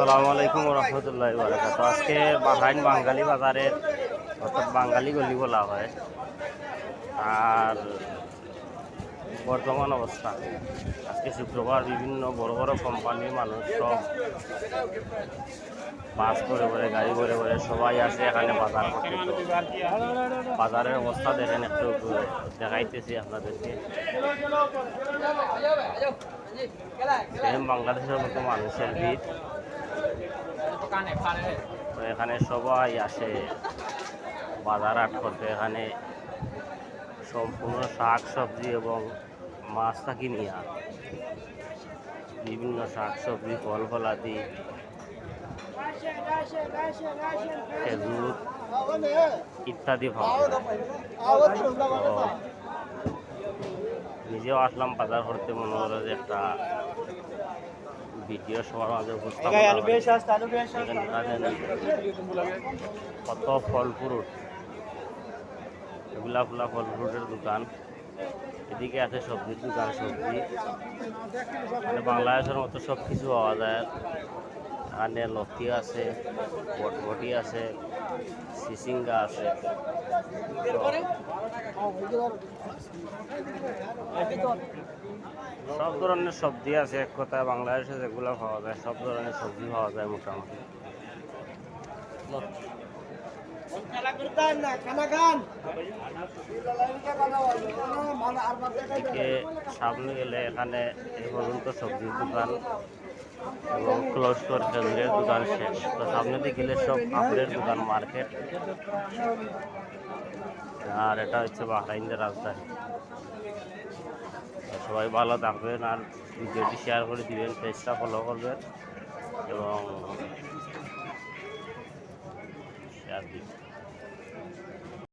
আসসালামু আলাইকুম রহমতুল্লাহি ওয়া বারাকাতুহু। আজকে বাহরাইন বাঙালি বাজারের অর্থাৎ বাঙালি গলি বলা হয়। আর বর্তমান অবস্থা আজকে শুক্রবার, বিভিন্ন বড় বড় কোম্পানির মানুষ সব বাস করে করে, গাড়ি করে করে সবাই আসে এখানে বাজার করতে। তো বাজারের অবস্থা দেখেন, একটু দেখাইতেছি আপনাদেরকে। সেম বাংলাদেশের মতো মানুষের ভিড়। তো এখানে সবাই আসে বাজার হাট করতে। এখানে সম্পূর্ণ শাক সবজি এবং মাছ থাকি নিয়ে বিভিন্ন শাক সবজি, ফল ফলাদি, খেজুর ইত্যাদি পাওয়া যায়। নিজেও আসলাম বাজার করতে, মনে হলো যে একটা ভিডিও সবার মাঝে উপস্থাপন কত ফল ফ্রুট, এগুলা ফল ফ্রুটের দোকান। এদিকে আছে সবজির দোকান, সবজি মানে বাংলাদেশের মতো সব কিছু পাওয়া যায়। এখানে লতি আছে, বটবটি আছে, সিসিঙ্গা আছে। সব ধরনের সবজি আছে। এক কথায় বাংলাদেশে যেগুলো পাওয়া যায় সব ধরনের সবজি পাওয়া যায় মোটামুটি। এদিকে সামনে গেলে এখানে এই পর্যন্ত সবজির দোকান এবং ক্লোজ স্টোর, খেজুরের দোকান শেষ। তো সামনে দিকে গেলে সব আপেলের দোকান, মার্কেট। আর এটা হচ্ছে বাহরাইনের রাজধানী। সবাই ভালো থাকবেন আর ভিডিওটি শেয়ার করে দিবেন, পেজটা ফলো করবেন এবং শেয়ার দিবেন।